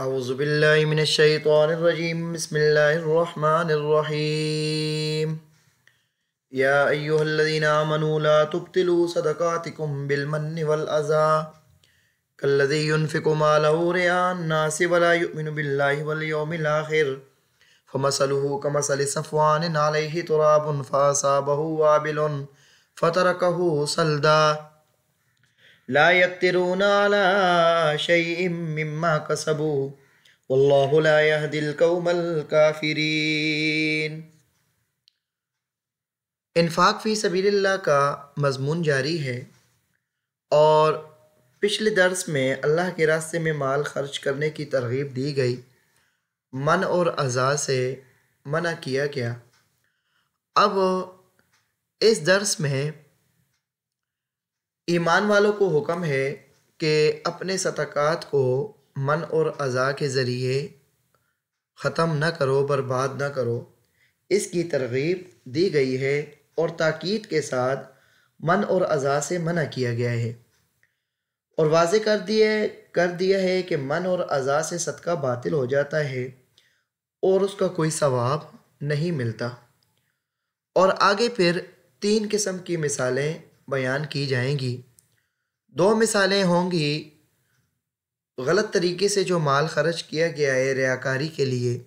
اعوذ باللہ من الشیطان الرجیم بسم اللہ الرحمن الرحیم یا ایہا الذین آمنوا لا تبطلوا صدقاتکم بالمن والأذى كالذی ينفق ماله رئاء الناس ولا يؤمن باللہ والیوم الآخر فمثله كمثل صفوان علیہ تراب فأصابه وابل فتركه صلدا لا يقدرون على شيء مما كسبوا والله لا يهدي القوم الكافرين۔ انفاق فی سبیل اللہ کا مضمون جاری ہے، اور پچھلے درس میں اللہ کے راستے میں مال خرچ کرنے کی ترغیب دی گئی، من اور اذی سے منع کیا گیا۔ اب اس درس میں ایمان والوں کو حکم ہے کہ اپنے صدقات کو من اور اذی کے ذریعے ختم نہ کرو، برباد نہ کرو، اس کی ترغیب دی گئی ہے، اور تاکید کے ساتھ من اور اذی سے منع کیا گیا ہے، اور واضح کر دیا ہے کہ من اور اذی سے صدقہ باطل ہو جاتا ہے اور اس کا کوئی ثواب نہیں ملتا۔ اور آگے پھر 3 قسم کی مثالیں بیان کی جائیں گی۔ 2 مثالیں ہوں گی غلط طریقے سے جو مال خرچ کیا گیا ہے ریاکاری کے لیے،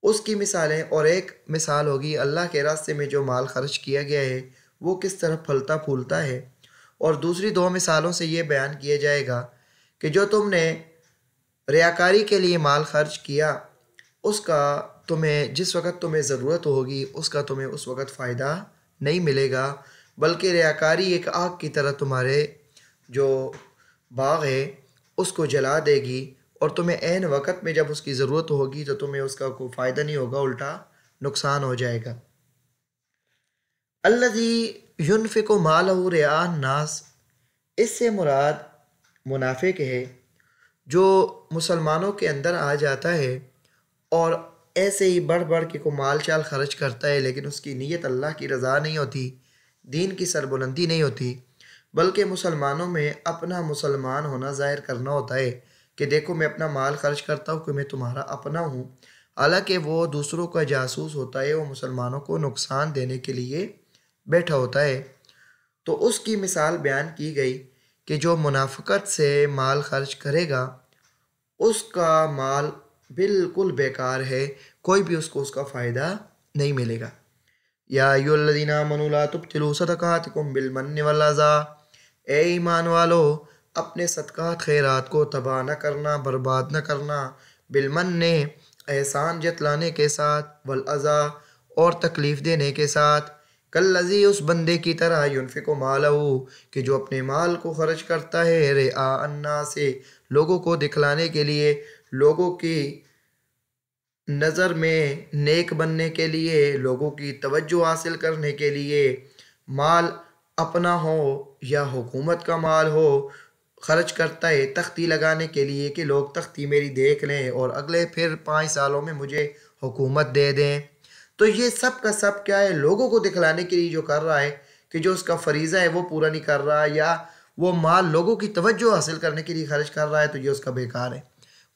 اس کی مثالیں، اور ایک مثال ہوگی اللہ کے راستے میں جو مال خرچ کیا گیا ہے وہ کس طرح پھلتا پھولتا ہے۔ اور دوسری 2 مثالوں سے یہ بیان کیا جائے گا کہ جو تم نے ریاکاری کے لیے مال خرچ کیا، اس کا جس وقت تمہیں ضرورت ہوگی اس کا تمہیں اس وقت فائدہ نہیں ملے گا، بلکہ ریاکاری ایک آگ کی طرح تمہارے جو باغ ہے اس کو جلا دے گی، اور تمہیں عین وقت میں جب اس کی ضرورت ہوگی تو تمہیں اس کا کوئی فائدہ نہیں ہوگا، الٹا نقصان ہو جائے گا۔ الذی ينفق مالہ رئاء الناس، اس سے مراد منافق ہے جو مسلمانوں کے اندر آ جاتا ہے اور ایسے ہی بڑھ بڑھ کے کو مال چال خرچ کرتا ہے، لیکن اس کی نیت اللہ کی رضا نہیں ہوتی، دین کی سربلندی نہیں ہوتی، بلکہ مسلمانوں میں اپنا مسلمان ہونا ظاہر کرنا ہوتا ہے کہ دیکھو میں اپنا مال خرچ کرتا ہوں کہ میں تمہارا اپنا ہوں، حالانکہ وہ دوسروں کا جاسوس ہوتا ہے، وہ مسلمانوں کو نقصان دینے کے لیے بیٹھا ہوتا ہے۔ تو اس کی مثال بیان کی گئی کہ جو منافقت سے مال خرچ کرے گا اس کا مال بالکل بیکار ہے، کوئی بھی اس کو اس کا فائدہ نہیں ملے گا۔ یا ایھا الذین آمنوا لا تبطلوا صدقاتکم بالمن والأذى، اے ایمان والو اپنے صدقات خیرات کو تباہ نہ کرنا، برباد نہ کرنا، بالمن احسان جتلانے کے ساتھ، والأذى اور تکلیف دینے کے ساتھ، کالذی اس بندے کی طرح، ينفق مالہ کہ جو اپنے مال کو خرچ کرتا ہے، رئاء الناس لوگوں کو دکھلانے کے لیے، لوگوں کی نظر میں نیک بننے کے لیے، لوگوں کی توجہ حاصل کرنے کے لیے، مال اپنا ہو یا حکومت کا مال ہو، خرچ کرتا ہے تختی لگانے کے لیے کہ لوگ تختی میری دیکھ لیں اور اگلے پھر 5 سالوں میں مجھے حکومت دے دیں۔ تو یہ سب کا سب کیا ہے؟ لوگوں کو دکھلانے کے لیے جو کر رہا ہے کہ جو اس کا فریضہ ہے وہ پورا نہیں کر رہا، یا وہ مال لوگوں کی توجہ حاصل کرنے کے لیے خرچ کر رہا ہے، تو یہ اس کا بیکار ہے۔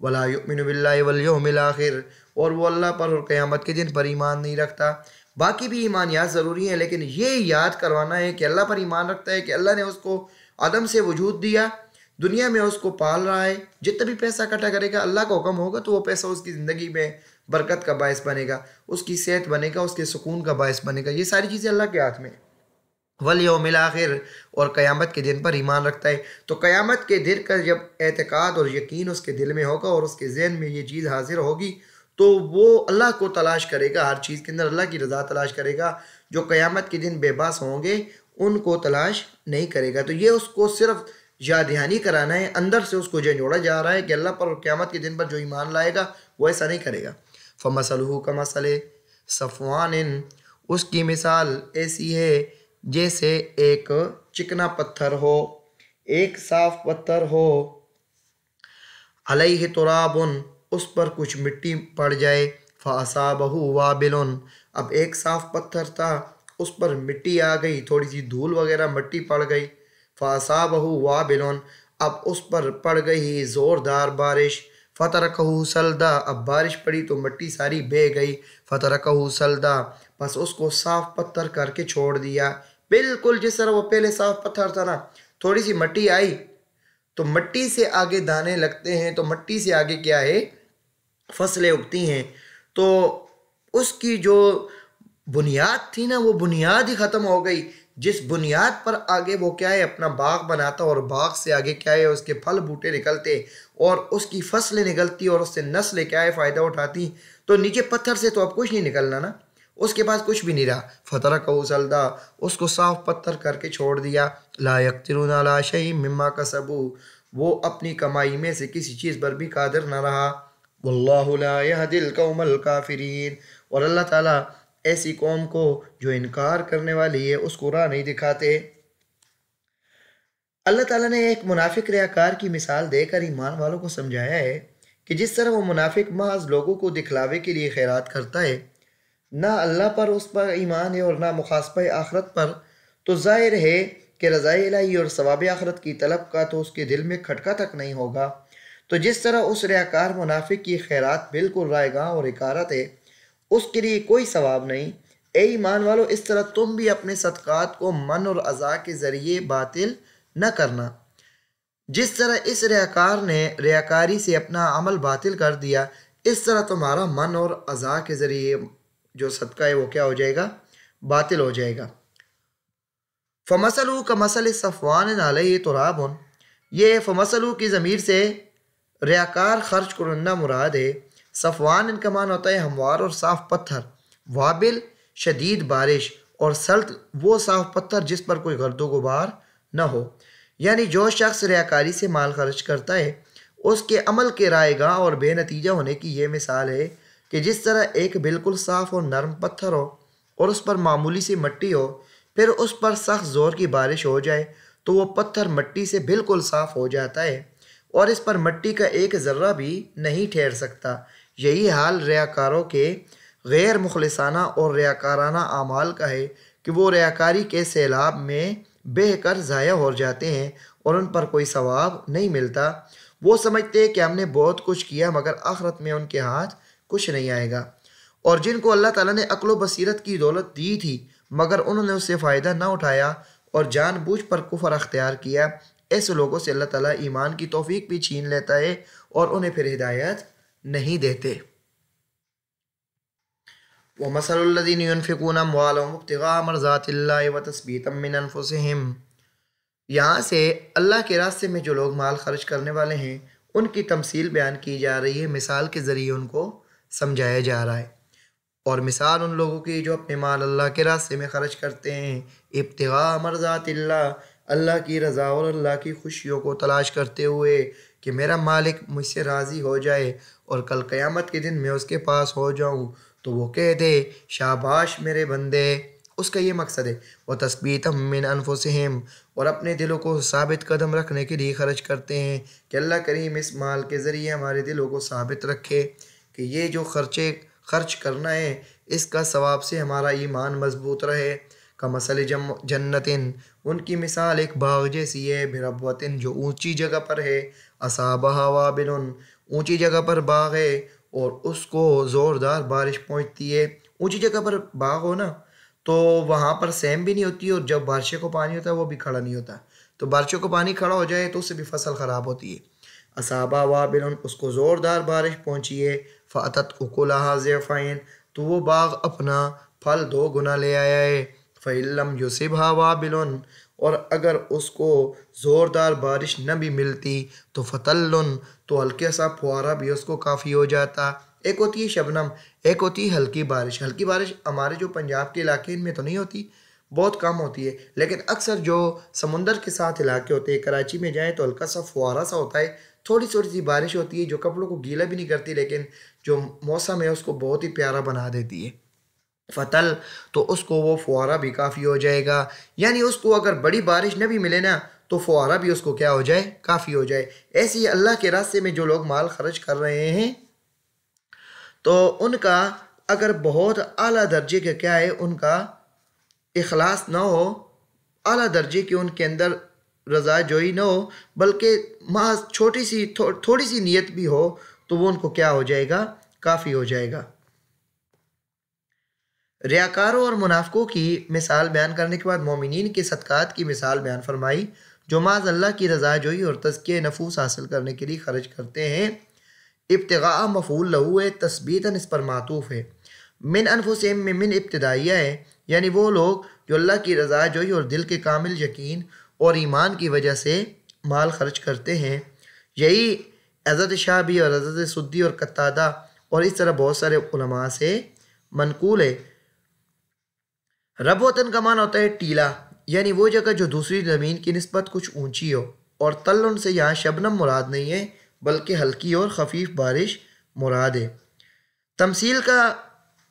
وَلَا يُؤْمِنُ بِاللَّهِ وَالْيَوْمِ الْآخِرِ، اور وہ اللہ پر اور قیامت کے دن پر ایمان نہیں رکھتا۔ باقی بھی ایمانیات ضروری ہیں، لیکن یہ یاد کروانا ہے کہ اللہ پر ایمان رکھتا ہے کہ اللہ نے اس کو عدم سے وجود دیا، دنیا میں اس کو پال رہا ہے، جتنا بھی پیسہ اکٹھا کرے گا اللہ کا حکم ہوگا تو وہ پیسہ اس کی زندگی میں برکت کا باعث بنے گا، اس کی صحت بنے گا، اس کے سکون کا باعث بنے گا، یہ ساری چیزیں اللہ کے ہاتھ میں ہیں۔ والیوم الآخر، اور قیامت کے دن پر ایمان رکھتا ہے۔ تو قیامت کے دن کا جب اعتقاد اور یقین اس کے دل میں ہوگا اور اس کے ذہن میں یہ چیز حاضر ہوگی تو وہ اللہ کو تلاش کرے گا، ہر چیز کے اندر اللہ کی رضا تلاش کرے گا۔ جو قیامت کے دن بے بس ہوں گے ان کو تلاش نہیں کرے گا۔ تو یہ اس کو صرف یاد دہانی کرانا ہے، اندر سے اس کو جھنجھوڑا جا رہا ہے کہ اللہ پر اور قیامت کے دن پر جو ایمان لائے گا وہ ایسا نہیں کرے گا۔ فَمَثَلُهُ كَمَثَلِ صَفْوَانٍ، اس کی مثال ایسی ہے جیسے ایک چکنا پتھر ہو، ایک صاف پتھر ہو، علیہ تراب، اس پر کچھ مٹی پڑ جائے، فَأَصَابَهُ وَابِلٌ، اب ایک صاف پتھر تھا، اس پر مٹی آ گئی، تھوڑی سی دھول وغیرہ مٹی پڑ گئی، فَأَصَابَهُ وَابِلٌ، اب اس پر پڑ گئی زوردار بارش، فترکہ سلدا، اب بارش پڑی تو مٹی ساری بہہ گئی، فترکہ سلدا، بس اس کو صاف پتھر کر کے چھوڑ دیا، بالکل جس طرح وہ پہلے صاف پتھر تھا نا، تھوڑی سی مٹی آئی تو مٹی سے آگے دانے لگتے ہیں، تو مٹی سے آگے کیا ہے، فصلیں اگتی ہیں، تو اس کی جو بنیاد تھی نا وہ بنیاد ہی ختم ہو گئی، جس بنیاد پر آگے وہ کیا ہے اپنا باغ بناتا، اور باغ سے آگے کیا ہے اس کے پھل بوٹے نکلتے اور اس کی فصلیں نکلتی اور اس سے نسلیں کیا ہے فائدہ اٹھاتی، تو نیچے پتھر سے تو اب کچھ نہیں نکلنا نا، اس کے پاس کچھ بھی نہیں رہا، فترکہ سلدا، اس کو صاف پتھر کر کے چھوڑ دیا، لا یقدرون علی شیء مما کسبوا، وہ اپنی کمائی میں سے کسی چیز پر بھی قادر نہ رہا، واللہ لا یہدی القوم الکافرین، اور اللہ تعالیٰ ایسی قوم کو جو انکار کرنے والی ہے اس کو راہ نہیں دکھاتے۔ اللہ تعالیٰ نے ایک منافق ریاکار کی مثال دے کر ایمان والوں کو سمجھایا ہے کہ جس طرح وہ منافق محض لوگوں کو دکھلاوے کے لیے خیرات کرتا ہے، نہ اللہ پر اس پر ایمان ہے اور نہ مخاصمہ آخرت پر، تو ظاہر ہے کہ رضائے الہی اور ثواب آخرت کی طلب کا تو اس کے دل میں کھٹکا تک نہیں ہوگا، تو جس طرح اس ریاکار منافق کی خیرات بالکل رائے گاں اور اکارت ہے، اس کے لیے کوئی ثواب نہیں، اے ایمان والو اس طرح تم بھی اپنے صدقات کو من اور اذا کے ذریعے باطل نہ کرنا، جس طرح اس ریاکار نے ریاکاری سے اپنا عمل باطل کر دیا، اس طرح تمہارا من اور اذا کے ذریعے جو صدقہ ہے وہ کیا ہو جائے گا، باطل ہو جائے گا۔ فَمَثَلُهُ كَمَثَلِ صَفْوَانٍ عَلَيْهِ تُرَابٌ، یہ فمثلو کی ضمیر سے ریاکار خرچ کنندہ مراد ہے، صفوان ان کا معنی ہوتا ہے ہموار اور صاف پتھر، وابل شدید بارش، اور سلط وہ صاف پتھر جس پر کوئی گرد و غبار نہ ہو، یعنی جو شخص ریاکاری سے مال خرچ کرتا ہے اس کے عمل کے رائے گاں اور بے نتیجہ ہونے کی یہ مثال ہے کہ جس طرح ایک بالکل صاف اور نرم پتھر ہو اور اس پر معمولی سی مٹی ہو، پھر اس پر سخت زور کی بارش ہو جائے تو وہ پتھر مٹی سے بالکل صاف ہو جاتا ہے اور اس پر مٹی کا ایک ذرہ بھی نہیں ٹھہر سکتا، یہی حال ریاکاروں کے غیر مخلصانہ اور ریاکارانہ اعمال کا ہے کہ وہ ریاکاری کے سیلاب میں بہہ کر ضائع ہو جاتے ہیں اور ان پر کوئی ثواب نہیں ملتا، وہ سمجھتے ہیں کہ ہم نے بہت کچھ کیا مگر آخرت میں ان کے ہاتھ کچھ نہیں آئے گا، اور جن کو اللہ تعالیٰ نے عقل و بصیرت کی دولت دی تھی مگر انہوں نے اس سے فائدہ نہ اٹھایا اور جان بوجھ پر کفر اختیار کیا، ایسے لوگوں سے اللہ تعالیٰ ایمان کی توفیق بھی چھین لیتا ہے اور انہیں پھر ہدایت نہیں دیتے۔ وَمَثَلُ الَّذِينَ يُنْفِقُونَ أَمْوَالَهُمُ ابْتِغَاءَ مَرْضَاتِ اللَّهِ وَتَثْبِيتًا مِّنْ أَنفُسِهِمْ، یہاں سے اللہ کے راستے میں جو لوگ مال خرچ کرنے والے ہیں ان کی تمثیل بیان کی جا رہی ہے، مثال کے ذریعے ان کو سمجھایا جا رہا ہے، اور مثال ان لوگوں کی جو اپنے مال اللہ کے راستے میں خرچ کرتے ہیں، ابتغاء مرضات اللہ، اللہ کی رضا اور اللہ کی خوشیوں کو تلاش کرتے ہوئے کہ میرا مالک مجھ سے راضی ہو جائے اور کل قیامت کے دن میں اس کے پاس ہو جاؤں تو وہ کہہ دے شاباش میرے بندے، اس کا یہ مقصد ہے، وَتَثْبِيتًا مِّنْ أَنفُسِهِمْ، اور اپنے دلوں کو ثابت قدم رکھنے کے لیے خرچ کرتے ہیں کہ اللہ کریم اس مال کے ذریعے ہمارے دلوں کو ثابت رکھے کہ یہ جو خرچ کرنا ہے اس کا ثواب سے ہمارا ایمان مضبوط رہے۔ کمثل جنت، ان کی مثال ایک باغ جیسی ہے، بربوۃ جو اونچی جگہ پر ہے، اصابہا وابل اونچی جگہ پر باغ ہے اور اس کو زوردار بارش پہنچتی ہے، اونچی جگہ پر باغ ہو نا تو وہاں پر سیم بھی نہیں ہوتی اور جب بارشوں کو پانی ہوتا ہے وہ بھی کھڑا نہیں ہوتا، تو بارشوں کو پانی کھڑا ہو جائے تو اس سے بھی فصل خراب ہوتی ہے، اصابہ وابل اس کو زوردار بارش پہنچی ہے، فاتت اکلہا ضعفین تو وہ باغ اپنا پھل 2 گنا لے آیا ہے، فَإِن لَّمْ يُصِبْهَا وَابِلٌ اور اگر اس کو زوردار بارش نہ بھی ملتی تو فَطَلٌ تو ہلکا سا پھوارا بھی اس کو کافی ہو جاتا، ایک ہوتی ہے شبنم، ایک ہوتی ہے ہلکی بارش، ہلکی بارش ہمارے جو پنجاب کے علاقے ان میں تو نہیں ہوتی، بہت کم ہوتی ہے، لیکن اکثر جو سمندر کے ساتھ علاقے ہوتے ہیں کراچی میں جائیں تو ہلکا سا فوارا سا ہوتا ہے، تھوڑی تھوڑی سی بارش ہوتی ہے جو کپڑوں کو گیلا بھی نہیں کرتی لیکن جو موسم ہے اس کو بہت ہی پیارا بنا دیتی ہے، فتل تو اس کو وہ فوارہ بھی کافی ہو جائے گا، یعنی اس کو اگر بڑی بارش نہ بھی ملے نا تو فوارہ بھی اس کو کیا ہو جائے، کافی ہو جائے۔ ایسے ہی اللہ کے راستے میں جو لوگ مال خرچ کر رہے ہیں تو ان کا اگر بہت اعلیٰ درجے کا کیا ہے، ان کا اخلاص نہ ہو، اعلیٰ درجے کی ان کے اندر رضا جوئی نہ ہو، بلکہ محض تھوڑی سی نیت بھی ہو تو وہ ان کو کیا ہو جائے گا؟ کافی ہو جائے گا۔ ریاکاروں اور منافقوں کی مثال بیان کرنے کے بعد مومنین کے صدقات کی مثال بیان فرمائی جو معاذ اللہ کی رضا جوئی اور تزکیہ نفوس حاصل کرنے کے لیے خرچ کرتے ہیں۔ ابتغاء مفعول لہو ہے، تثبیتاً اس پر معطوف ہے۔ من انفسہم میں من ابتدائیہ ہے، یعنی وہ لوگ جو اللہ کی رضا جوئی اور دل کے کامل یقین اور ایمان کی وجہ سے مال خرچ کرتے ہیں۔ یہی حضرت شعبی اور حضرت سدی اور قتادہ اور اس طرح بہت سارے علماء سے منقول ہے۔ ربوتن کا معنی ہوتا ہے ٹیلا، یعنی وہ جگہ جو دوسری زمین کی نسبت کچھ اونچی ہو، اور تلن سے یہاں شبنم مراد نہیں ہے بلکہ ہلکی اور خفیف بارش مراد ہے۔ تمثیل کا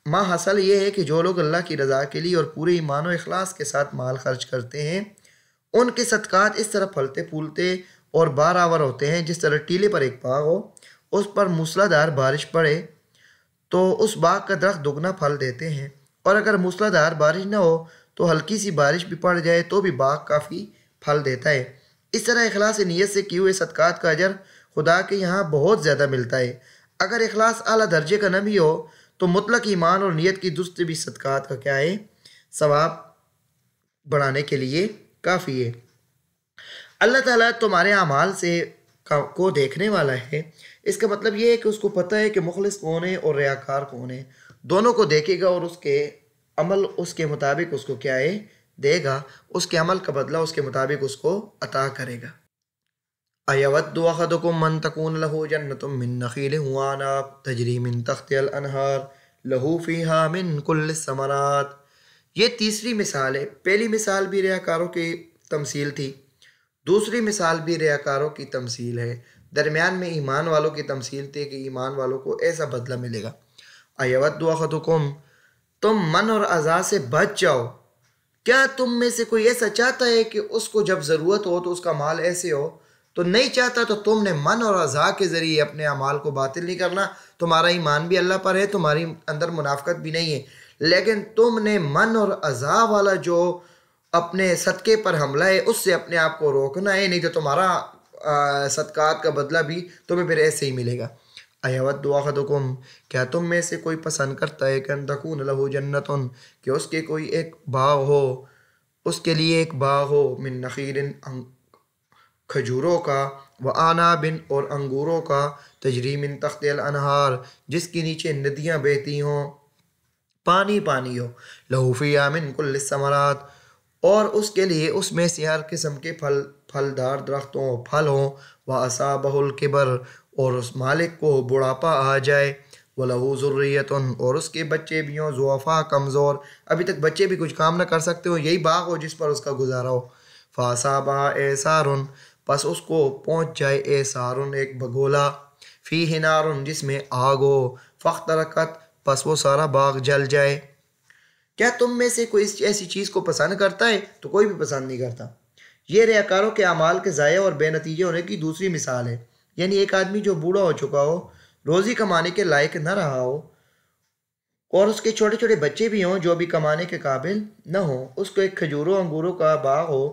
ما حاصل یہ ہے کہ جو لوگ اللہ کی رضا کے لیے اور پورے ایمان و اخلاص کے ساتھ مال خرچ کرتے ہیں ان کے صدقات اس طرح پھلتے پھولتے اور بار آور ہوتے ہیں جس طرح ٹیلے پر ایک باغ ہو، اس پر موسلادھار بارش پڑے تو اس باغ کا درخت دگنا پھل دیتے ہیں، اور اگر موسلادھار بارش نہ ہو تو ہلکی سی بارش بھی پڑ جائے تو بھی باغ کافی پھل دیتا ہے۔ اس طرح اخلاص نیت سے کیے ہوئے صدقات کا اجر خدا کے یہاں بہت زیادہ ملتا ہے۔ اگر اخلاص اعلیٰ درجے کا نہ بھی ہو تو مطلق ایمان اور نیت کی درست بھی صدقات کا کیا ہے؟ ثواب بڑھانے کے لیے کافی ہے۔ اللہ تعالیٰ تمہارے اعمال سے کو دیکھنے والا ہے، اس کا مطلب یہ ہے کہ اس کو پتہ ہے کہ مخلص کون ہے اور ریاکار کون ہے، دونوں کو دیکھے گا اور اس کے عمل اس کے مطابق اس کو کیا ہے؟ دے گا، اس کے عمل کا بدلہ اس کے مطابق اس کو عطا کرے گا۔ اَيَوَدُّ أَحَدُكُمْ أَن تَكُونَ لَهُ جَنَّةٌ مِّن نَخِيلٍ وَأَعْنَابٍ تَجْرِي مِن تَحْتِهَا الْأَنْهَارُ لَهُ فِيهَا مِن كُلِّ الثَّمَرَاتِ۔ یہ تیسری مثال ہے۔ پہلی مثال بھی ریاکاروں کی تمثیل تھی، دوسری مثال بھی ریاکاروں کی تمثیل ہے، درمیان میں ایمان والوں کی تمثیل تھی کہ ایمان والوں کو ایسا بدلہ ملے گا۔ اَيَوَدُّ أَحَدُكُمْ، تم من اور اذى سے بچ جاؤ۔ کیا تم میں سے کوئی ایسا چاہتا ہے کہ اس کو جب ضرورت ہو تو اس کا مال ایسے ہو؟ تو نہیں چاہتا تو تم نے من اور اذى کے ذریعے اپنے اعمال کو باطل نہیں کرنا۔ تمہارا ایمان بھی اللہ پر ہے، تمہاری اندر منافقت بھی نہیں ہے، لیکن تم نے من اور اذى والا جو اپنے صدقے پر حملہ ہے اس سے اپنے آپ کو روکنا ہے، نہیں تو تمہارا صدقات کا بدلہ بھی تمہیں پھر ایسے ہی ملے گا۔ اَيَوَدُّ أَحَدُكُمْ، کیا تم میں سے کوئی پسند کرتا ہے کہ أَن تَكُونَ لَهُ جَنَّةٌ، کہ اس کے کوئی ایک باغ ہو، اس کے لیے ایک باغ ہو، من نخیل، کھجوروں کا، وَأَعْنَابٍ اور انگوروں کا، تجری من تحتها الانہار جس کے نیچے ندیاں بہتی ہوں، پانی پانی ہو، لہو فیہا من کل الثمرات، اور اس کے لیے اس میں سے ہر قسم کے پھلدار درختوں پھل ہوں، وَأَصَابَهُ الْكِبَرُ اور اس مالک کو بڑھاپا آ جائے، وَلَهُ ذُرِّيَّةٌ اور اس کے بچے بھی ہوں، ضعفاء کمزور، ابھی تک بچے بھی کچھ کام نہ کر سکتے ہو، یہی باغ ہو جس پر اس کا گزارا ہو، فَأَصَابَهَا إِعْصَارٌ پس اس کو پہنچ جائے اعصارٌ ایک بگولا، فیہ نار جس میں آگ ہو، فاحترقت پس وہ سارا باغ جل جائے۔ کیا تم میں سے کوئی ایسی چیز کو پسند کرتا ہے؟ تو کوئی بھی پسند نہیں کرتا۔ یہ ریاکاروں کے اعمال کے ضائع اور بے نتیجے ہونے کی دوسری مثال ہے، یعنی ایک آدمی جو بوڑھا ہو چکا ہو، روزی کمانے کے لائق نہ رہا ہو، اور اس کے چھوٹے چھوٹے بچے بھی ہوں جو ابھی کمانے کے قابل نہ ہوں، اس کو ایک کھجوروں انگوروں کا باغ ہو،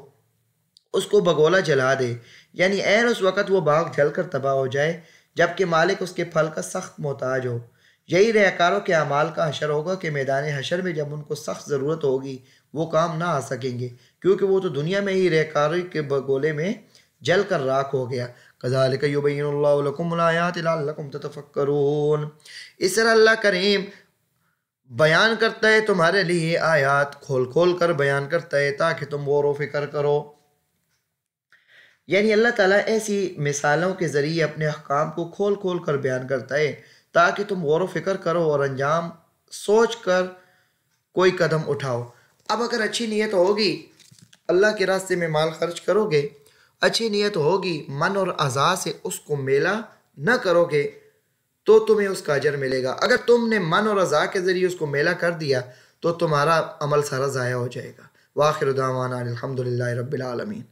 اس کو بگولا جلا دے، یعنی عین اس وقت وہ باغ جل کر تباہ ہو جائے جبکہ مالک اس کے پھل کا سخت محتاج ہو۔ یہی ریاکاروں کے اعمال کا حشر ہوگا کہ میدان حشر میں جب ان کو سخت ضرورت ہوگی وہ کام نہ آ سکیں گے، کیونکہ وہ تو دنیا میں ہی ریاکاری کے بگولے میں جل کر راکھ ہو گیا۔ کذالک یبین اللہ لکم الآیات لعلکم تتفکرون، اس طرح اللہ کریم بیان کرتا ہے تمہارے لیے آیات، کھول کھول کر بیان کرتا ہے تاکہ تم غور و فکر کرو۔ یعنی اللہ تعالیٰ ایسی مثالوں کے ذریعے اپنے احکام کو کھول کھول کر بیان کرتا ہے تاکہ تم غور و فکر کرو اور انجام سوچ کر کوئی قدم اٹھاؤ۔ اب اگر اچھی نیت ہوگی، اللہ کے راستے میں مال خرچ کرو گے، اچھی نیت ہوگی، من اور اعضاء سے اس کو میلا نہ کرو گے تو تمہیں اس کا اجر ملے گا۔ اگر تم نے من اور اعضاء کے ذریعے اس کو میلا کر دیا تو تمہارا عمل سارا ضائع ہو جائے گا۔ وآخر دعوانا الحمدللہ رب العالمین۔